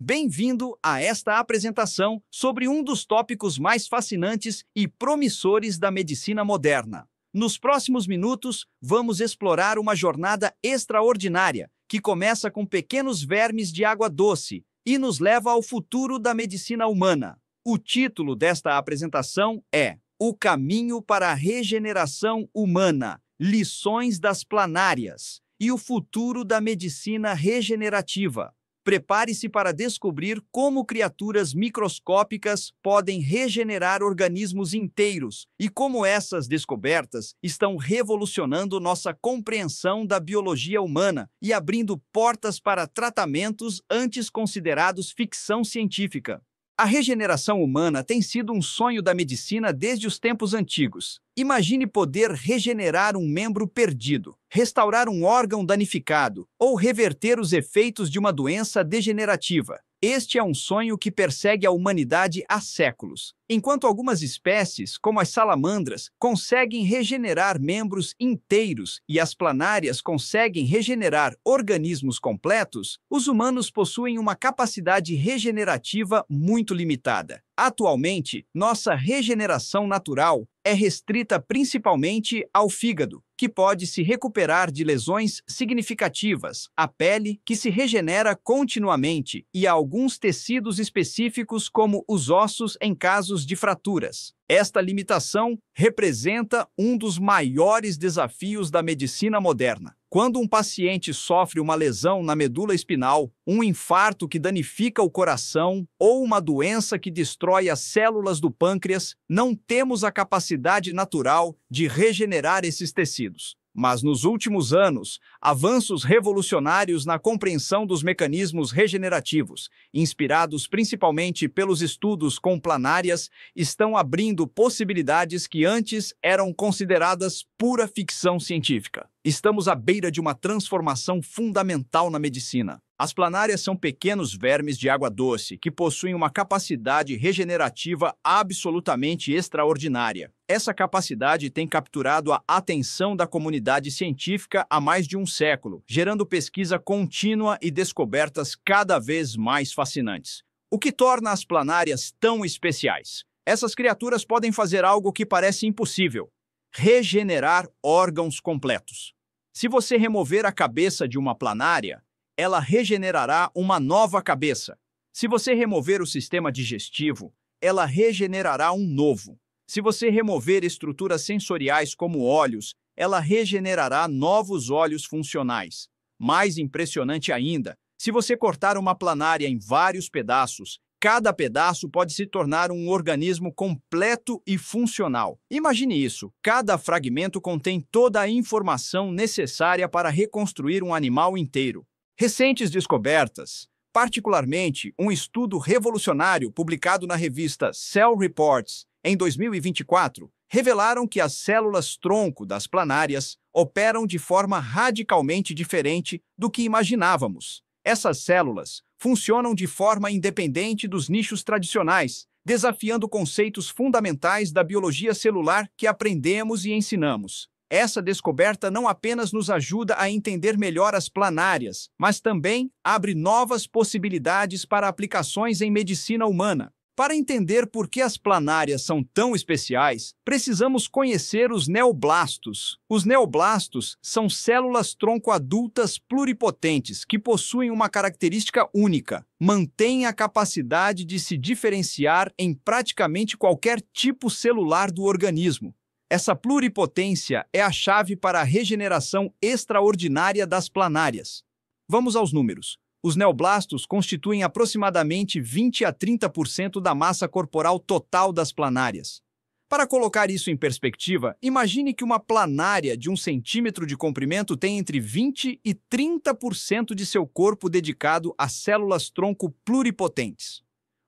Bem-vindo a esta apresentação sobre um dos tópicos mais fascinantes e promissores da medicina moderna. Nos próximos minutos, vamos explorar uma jornada extraordinária que começa com pequenos vermes de água doce e nos leva ao futuro da medicina humana. O título desta apresentação é O Caminho para a Regeneração Humana, Lições das Planárias e o Futuro da Medicina Regenerativa. Prepare-se para descobrir como criaturas microscópicas podem regenerar organismos inteiros e como essas descobertas estão revolucionando nossa compreensão da biologia humana e abrindo portas para tratamentos antes considerados ficção científica. A regeneração humana tem sido um sonho da medicina desde os tempos antigos. Imagine poder regenerar um membro perdido, restaurar um órgão danificado ou reverter os efeitos de uma doença degenerativa. Este é um sonho que persegue a humanidade há séculos. Enquanto algumas espécies, como as salamandras, conseguem regenerar membros inteiros e as planárias conseguem regenerar organismos completos, os humanos possuem uma capacidade regenerativa muito limitada. Atualmente, nossa regeneração natural é restrita principalmente ao fígado, que pode se recuperar de lesões significativas, à pele, que se regenera continuamente, e a alguns tecidos específicos como os ossos em casos de fraturas. Esta limitação representa um dos maiores desafios da medicina moderna. Quando um paciente sofre uma lesão na medula espinal, um infarto que danifica o coração ou uma doença que destrói as células do pâncreas, não temos a capacidade natural de regenerar esses tecidos. Mas nos últimos anos, avanços revolucionários na compreensão dos mecanismos regenerativos, inspirados principalmente pelos estudos com planárias, estão abrindo possibilidades que antes eram consideradas pura ficção científica. Estamos à beira de uma transformação fundamental na medicina. As planárias são pequenos vermes de água doce que possuem uma capacidade regenerativa absolutamente extraordinária. Essa capacidade tem capturado a atenção da comunidade científica há mais de um século, gerando pesquisa contínua e descobertas cada vez mais fascinantes. O que torna as planárias tão especiais? Essas criaturas podem fazer algo que parece impossível: regenerar órgãos completos. Se você remover a cabeça de uma planária, ela regenerará uma nova cabeça. Se você remover o sistema digestivo, ela regenerará um novo. Se você remover estruturas sensoriais como olhos, ela regenerará novos olhos funcionais. Mais impressionante ainda, se você cortar uma planária em vários pedaços, cada pedaço pode se tornar um organismo completo e funcional. Imagine isso: cada fragmento contém toda a informação necessária para reconstruir um animal inteiro. Recentes descobertas, particularmente um estudo revolucionário publicado na revista Cell Reports em 2024, revelaram que as células-tronco das planárias operam de forma radicalmente diferente do que imaginávamos. Essas células funcionam de forma independente dos nichos tradicionais, desafiando conceitos fundamentais da biologia celular que aprendemos e ensinamos. Essa descoberta não apenas nos ajuda a entender melhor as planárias, mas também abre novas possibilidades para aplicações em medicina humana. Para entender por que as planárias são tão especiais, precisamos conhecer os neoblastos. Os neoblastos são células-tronco adultas pluripotentes que possuem uma característica única: mantêm a capacidade de se diferenciar em praticamente qualquer tipo celular do organismo. Essa pluripotência é a chave para a regeneração extraordinária das planárias. Vamos aos números. Os neoblastos constituem aproximadamente 20 a 30% da massa corporal total das planárias. Para colocar isso em perspectiva, imagine que uma planária de 1 centímetro de comprimento tem entre 20 e 30% de seu corpo dedicado a células-tronco pluripotentes.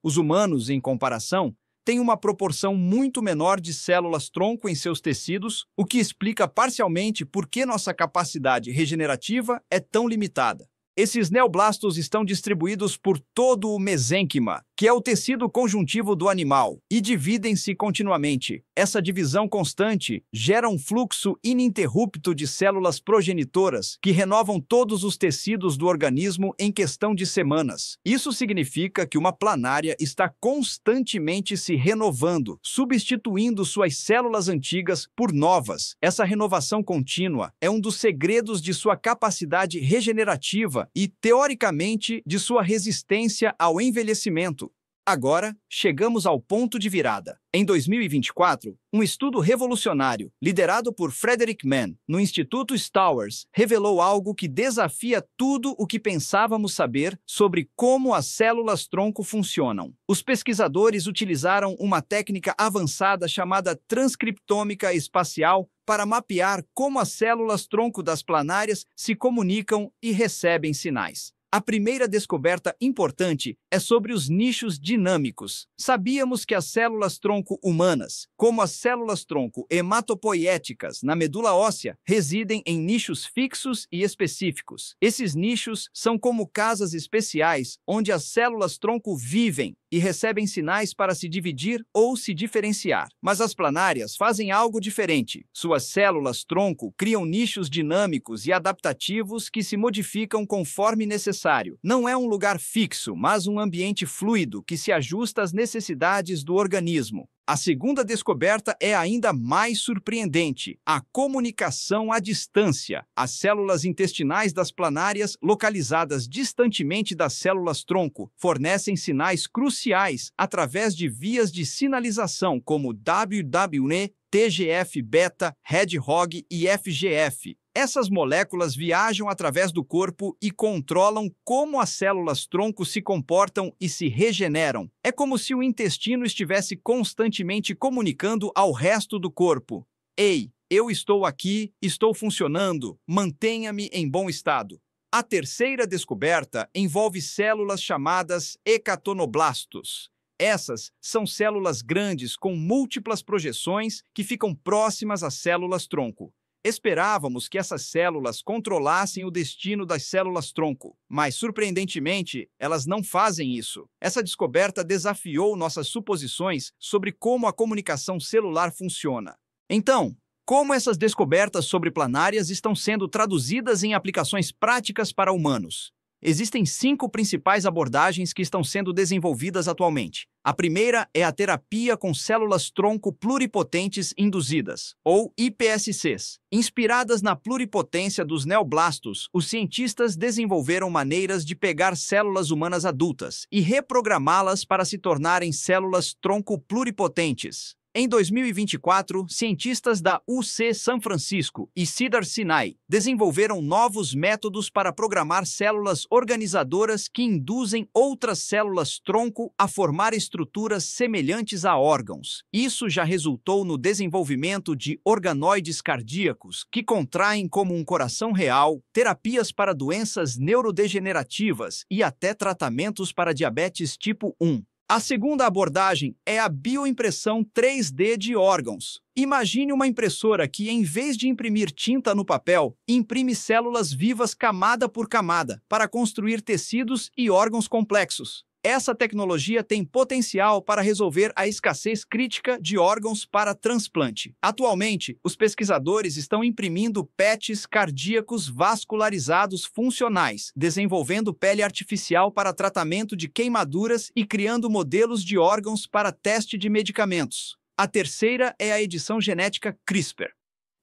Os humanos, em comparação, têm uma proporção muito menor de células-tronco em seus tecidos, o que explica parcialmente por que nossa capacidade regenerativa é tão limitada. Esses neoblastos estão distribuídos por todo o mesênquima, que é o tecido conjuntivo do animal, e dividem-se continuamente. Essa divisão constante gera um fluxo ininterrupto de células progenitoras que renovam todos os tecidos do organismo em questão de semanas. Isso significa que uma planária está constantemente se renovando, substituindo suas células antigas por novas. Essa renovação contínua é um dos segredos de sua capacidade regenerativa e, teoricamente, de sua resistência ao envelhecimento. Agora, chegamos ao ponto de virada. Em 2024, um estudo revolucionário, liderado por Frederick Mann, no Instituto Stowers, revelou algo que desafia tudo o que pensávamos saber sobre como as células-tronco funcionam. Os pesquisadores utilizaram uma técnica avançada chamada transcriptômica espacial para mapear como as células-tronco das planárias se comunicam e recebem sinais. A primeira descoberta importante é sobre os nichos dinâmicos. Sabíamos que as células-tronco humanas, como as células-tronco hematopoiéticas na medula óssea, residem em nichos fixos e específicos. Esses nichos são como casas especiais onde as células-tronco vivem e recebem sinais para se dividir ou se diferenciar. Mas as planárias fazem algo diferente. Suas células-tronco criam nichos dinâmicos e adaptativos que se modificam conforme necessário. Não é um lugar fixo, mas um ambiente fluido que se ajusta às necessidades do organismo. A segunda descoberta é ainda mais surpreendente: a comunicação à distância. As células intestinais das planárias, localizadas distantemente das células-tronco, fornecem sinais cruciais através de vias de sinalização como WWE, TGF-beta, Hedgehog e FGF. Essas moléculas viajam através do corpo e controlam como as células-tronco se comportam e se regeneram. É como se o intestino estivesse constantemente comunicando ao resto do corpo: "Ei, eu estou aqui, estou funcionando, mantenha-me em bom estado." A terceira descoberta envolve células chamadas hecatonoblastos. Essas são células grandes com múltiplas projeções que ficam próximas às células-tronco. Esperávamos que essas células controlassem o destino das células-tronco, mas, surpreendentemente, elas não fazem isso. Essa descoberta desafiou nossas suposições sobre como a comunicação celular funciona. Então, como essas descobertas sobre planárias estão sendo traduzidas em aplicações práticas para humanos? Existem 5 principais abordagens que estão sendo desenvolvidas atualmente. A primeira é a terapia com células-tronco pluripotentes induzidas, ou iPSCs. Inspiradas na pluripotência dos neoblastos, os cientistas desenvolveram maneiras de pegar células humanas adultas e reprogramá-las para se tornarem células-tronco pluripotentes. Em 2024, cientistas da UC São Francisco e Cedars-Sinai desenvolveram novos métodos para programar células organizadoras que induzem outras células-tronco a formar estruturas semelhantes a órgãos. Isso já resultou no desenvolvimento de organoides cardíacos que contraem como um coração real, terapias para doenças neurodegenerativas e até tratamentos para diabetes tipo 1. A segunda abordagem é a bioimpressão 3D de órgãos. Imagine uma impressora que, em vez de imprimir tinta no papel, imprime células vivas camada por camada para construir tecidos e órgãos complexos. Essa tecnologia tem potencial para resolver a escassez crítica de órgãos para transplante. Atualmente, os pesquisadores estão imprimindo PETs cardíacos vascularizados funcionais, desenvolvendo pele artificial para tratamento de queimaduras e criando modelos de órgãos para teste de medicamentos. A terceira é a edição genética CRISPR.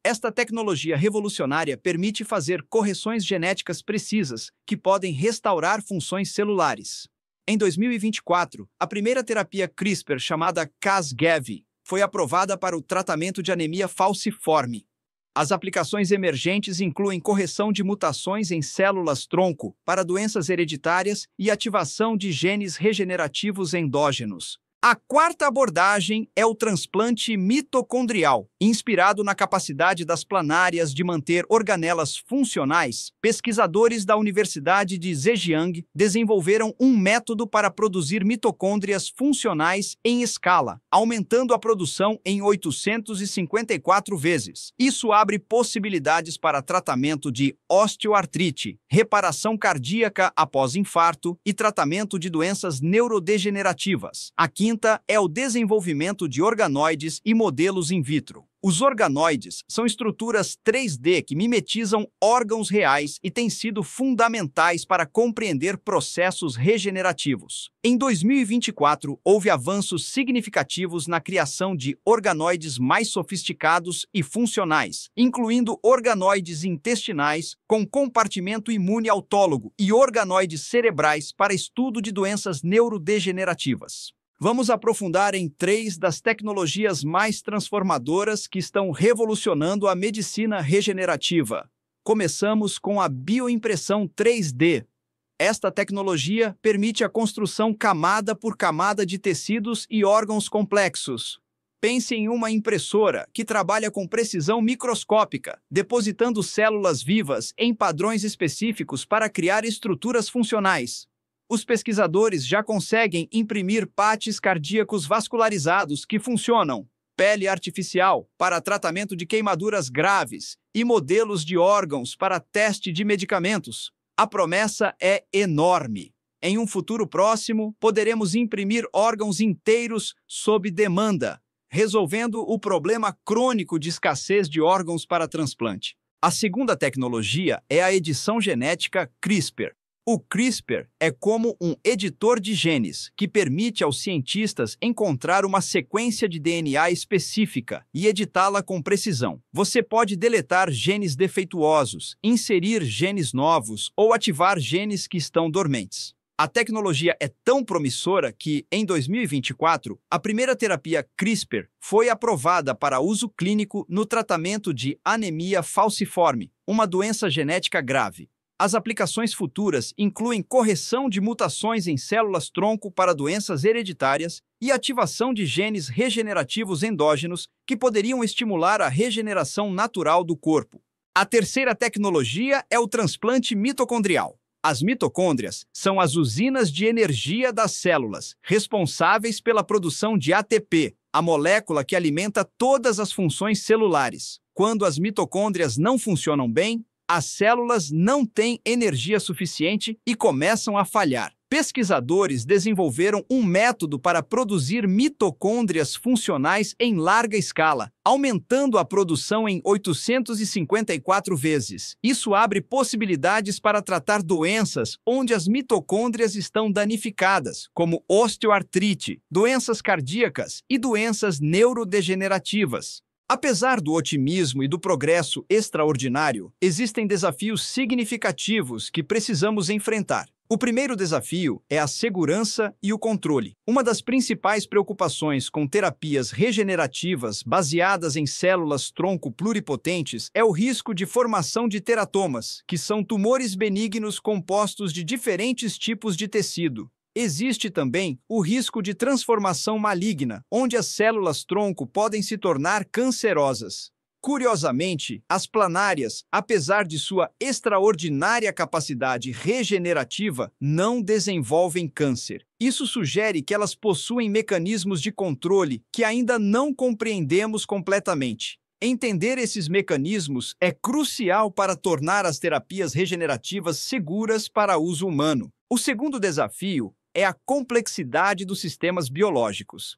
Esta tecnologia revolucionária permite fazer correções genéticas precisas que podem restaurar funções celulares. Em 2024, a primeira terapia CRISPR, chamada Casgevy, foi aprovada para o tratamento de anemia falciforme. As aplicações emergentes incluem correção de mutações em células-tronco para doenças hereditárias e ativação de genes regenerativos endógenos. A quarta abordagem é o transplante mitocondrial. Inspirado na capacidade das planárias de manter organelas funcionais, pesquisadores da Universidade de Zhejiang desenvolveram um método para produzir mitocôndrias funcionais em escala, aumentando a produção em 854 vezes. Isso abre possibilidades para tratamento de osteoartrite, reparação cardíaca após infarto e tratamento de doenças neurodegenerativas. A quinta é o desenvolvimento de organoides e modelos in vitro. Os organoides são estruturas 3D que mimetizam órgãos reais e têm sido fundamentais para compreender processos regenerativos. Em 2024, houve avanços significativos na criação de organoides mais sofisticados e funcionais, incluindo organoides intestinais com compartimento imune autólogo e organoides cerebrais para estudo de doenças neurodegenerativas. Vamos aprofundar em 3 das tecnologias mais transformadoras que estão revolucionando a medicina regenerativa. Começamos com a bioimpressão 3D. Esta tecnologia permite a construção camada por camada de tecidos e órgãos complexos. Pense em uma impressora que trabalha com precisão microscópica, depositando células vivas em padrões específicos para criar estruturas funcionais. Os pesquisadores já conseguem imprimir pates cardíacos vascularizados que funcionam, pele artificial para tratamento de queimaduras graves e modelos de órgãos para teste de medicamentos. A promessa é enorme. Em um futuro próximo, poderemos imprimir órgãos inteiros sob demanda, resolvendo o problema crônico de escassez de órgãos para transplante. A segunda tecnologia é a edição genética CRISPR. O CRISPR é como um editor de genes que permite aos cientistas encontrar uma sequência de DNA específica e editá-la com precisão. Você pode deletar genes defeituosos, inserir genes novos ou ativar genes que estão dormentes. A tecnologia é tão promissora que, em 2024, a primeira terapia CRISPR foi aprovada para uso clínico no tratamento de anemia falciforme, uma doença genética grave. As aplicações futuras incluem correção de mutações em células-tronco para doenças hereditárias e ativação de genes regenerativos endógenos que poderiam estimular a regeneração natural do corpo. A terceira tecnologia é o transplante mitocondrial. As mitocôndrias são as usinas de energia das células, responsáveis pela produção de ATP, a molécula que alimenta todas as funções celulares. Quando as mitocôndrias não funcionam bem, as células não têm energia suficiente e começam a falhar. Pesquisadores desenvolveram um método para produzir mitocôndrias funcionais em larga escala, aumentando a produção em 854 vezes. Isso abre possibilidades para tratar doenças onde as mitocôndrias estão danificadas, como osteoartrite, doenças cardíacas e doenças neurodegenerativas. Apesar do otimismo e do progresso extraordinário, existem desafios significativos que precisamos enfrentar. O primeiro desafio é a segurança e o controle. Uma das principais preocupações com terapias regenerativas baseadas em células-tronco pluripotentes é o risco de formação de teratomas, que são tumores benignos compostos de diferentes tipos de tecido. Existe também o risco de transformação maligna, onde as células-tronco podem se tornar cancerosas. Curiosamente, as planárias, apesar de sua extraordinária capacidade regenerativa, não desenvolvem câncer. Isso sugere que elas possuem mecanismos de controle que ainda não compreendemos completamente. Entender esses mecanismos é crucial para tornar as terapias regenerativas seguras para uso humano. O segundo desafio é a complexidade dos sistemas biológicos.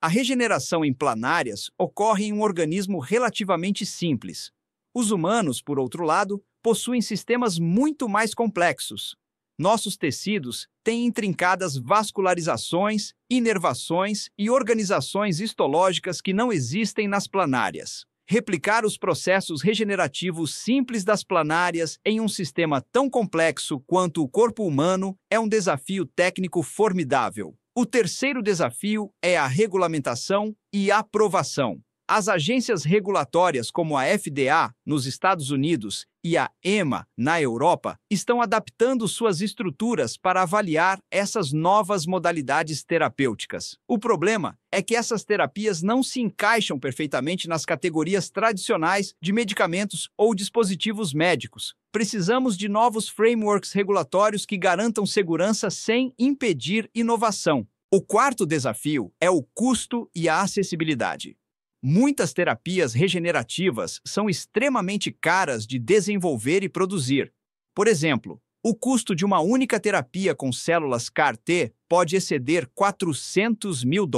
A regeneração em planárias ocorre em um organismo relativamente simples. Os humanos, por outro lado, possuem sistemas muito mais complexos. Nossos tecidos têm intrincadas vascularizações, inervações e organizações histológicas que não existem nas planárias. Replicar os processos regenerativos simples das planárias em um sistema tão complexo quanto o corpo humano é um desafio técnico formidável. O terceiro desafio é a regulamentação e aprovação. As agências regulatórias como a FDA, nos Estados Unidos, e a EMA, na Europa, estão adaptando suas estruturas para avaliar essas novas modalidades terapêuticas. O problema é que essas terapias não se encaixam perfeitamente nas categorias tradicionais de medicamentos ou dispositivos médicos. Precisamos de novos frameworks regulatórios que garantam segurança sem impedir inovação. O quarto desafio é o custo e a acessibilidade. Muitas terapias regenerativas são extremamente caras de desenvolver e produzir. Por exemplo, o custo de uma única terapia com células CAR-T pode exceder $400 mil.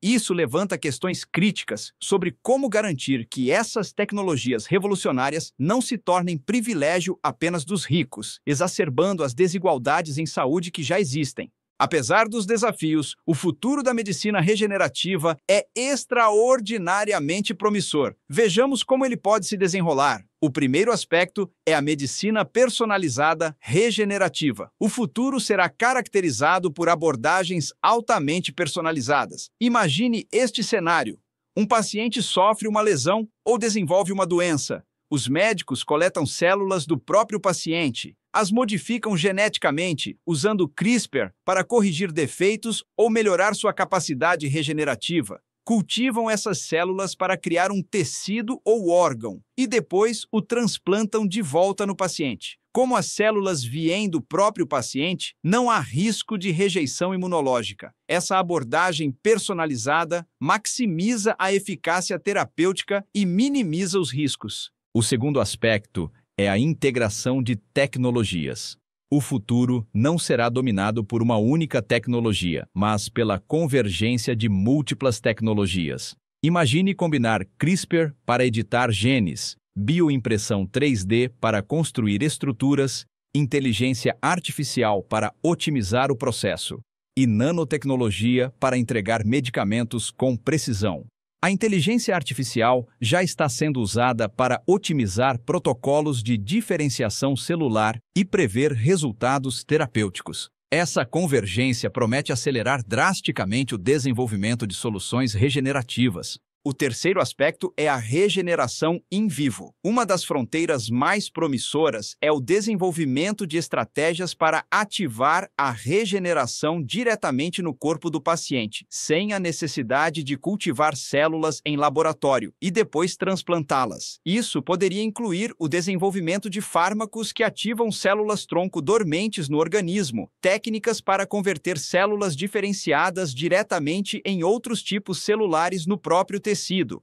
Isso levanta questões críticas sobre como garantir que essas tecnologias revolucionárias não se tornem privilégio apenas dos ricos, exacerbando as desigualdades em saúde que já existem. Apesar dos desafios, o futuro da medicina regenerativa é extraordinariamente promissor. Vejamos como ele pode se desenrolar. O primeiro aspecto é a medicina personalizada regenerativa. O futuro será caracterizado por abordagens altamente personalizadas. Imagine este cenário. Um paciente sofre uma lesão ou desenvolve uma doença. Os médicos coletam células do próprio paciente, as modificam geneticamente usando CRISPR para corrigir defeitos ou melhorar sua capacidade regenerativa. Cultivam essas células para criar um tecido ou órgão e depois o transplantam de volta no paciente. Como as células vêm do próprio paciente, não há risco de rejeição imunológica. Essa abordagem personalizada maximiza a eficácia terapêutica e minimiza os riscos. O segundo aspecto é a integração de tecnologias. O futuro não será dominado por uma única tecnologia, mas pela convergência de múltiplas tecnologias. Imagine combinar CRISPR para editar genes, bioimpressão 3D para construir estruturas, inteligência artificial para otimizar o processo e nanotecnologia para entregar medicamentos com precisão. A inteligência artificial já está sendo usada para otimizar protocolos de diferenciação celular e prever resultados terapêuticos. Essa convergência promete acelerar drasticamente o desenvolvimento de soluções regenerativas. O terceiro aspecto é a regeneração in vivo. Uma das fronteiras mais promissoras é o desenvolvimento de estratégias para ativar a regeneração diretamente no corpo do paciente, sem a necessidade de cultivar células em laboratório e depois transplantá-las. Isso poderia incluir o desenvolvimento de fármacos que ativam células-tronco dormentes no organismo, técnicas para converter células diferenciadas diretamente em outros tipos celulares no próprio tecido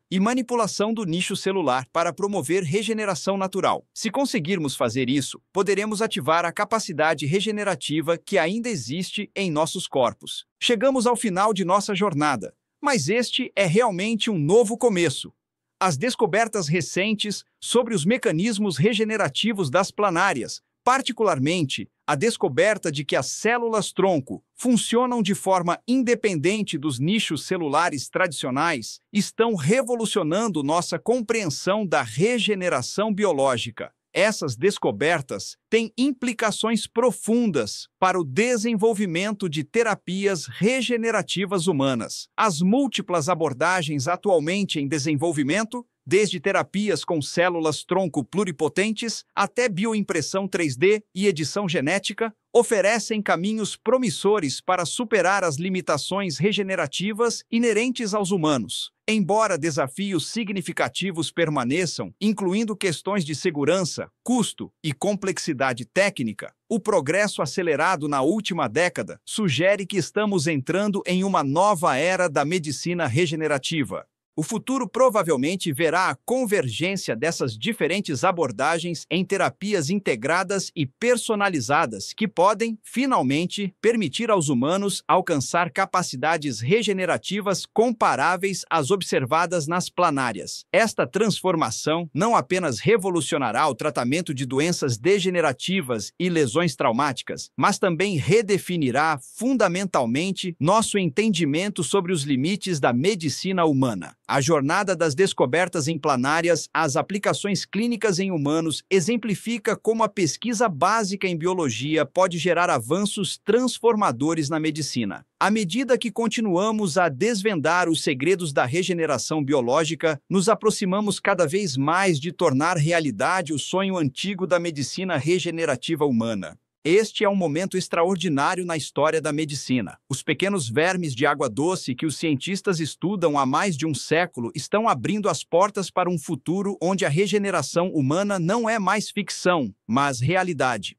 e manipulação do nicho celular para promover regeneração natural. Se conseguirmos fazer isso, poderemos ativar a capacidade regenerativa que ainda existe em nossos corpos. Chegamos ao final de nossa jornada, mas este é realmente um novo começo. As descobertas recentes sobre os mecanismos regenerativos das planárias, particularmente a descoberta de que as células-tronco funcionam de forma independente dos nichos celulares tradicionais, estão revolucionando nossa compreensão da regeneração biológica. Essas descobertas têm implicações profundas para o desenvolvimento de terapias regenerativas humanas. As múltiplas abordagens atualmente em desenvolvimento, desde terapias com células-tronco pluripotentes até bioimpressão 3D e edição genética, oferecem caminhos promissores para superar as limitações regenerativas inerentes aos humanos. Embora desafios significativos permaneçam, incluindo questões de segurança, custo e complexidade técnica, o progresso acelerado na última década sugere que estamos entrando em uma nova era da medicina regenerativa. O futuro provavelmente verá a convergência dessas diferentes abordagens em terapias integradas e personalizadas que podem, finalmente, permitir aos humanos alcançar capacidades regenerativas comparáveis às observadas nas planárias. Esta transformação não apenas revolucionará o tratamento de doenças degenerativas e lesões traumáticas, mas também redefinirá fundamentalmente nosso entendimento sobre os limites da medicina humana. A jornada das descobertas em planárias às aplicações clínicas em humanos exemplifica como a pesquisa básica em biologia pode gerar avanços transformadores na medicina. À medida que continuamos a desvendar os segredos da regeneração biológica, nos aproximamos cada vez mais de tornar realidade o sonho antigo da medicina regenerativa humana. Este é um momento extraordinário na história da medicina. Os pequenos vermes de água doce que os cientistas estudam há mais de um século estão abrindo as portas para um futuro onde a regeneração humana não é mais ficção, mas realidade.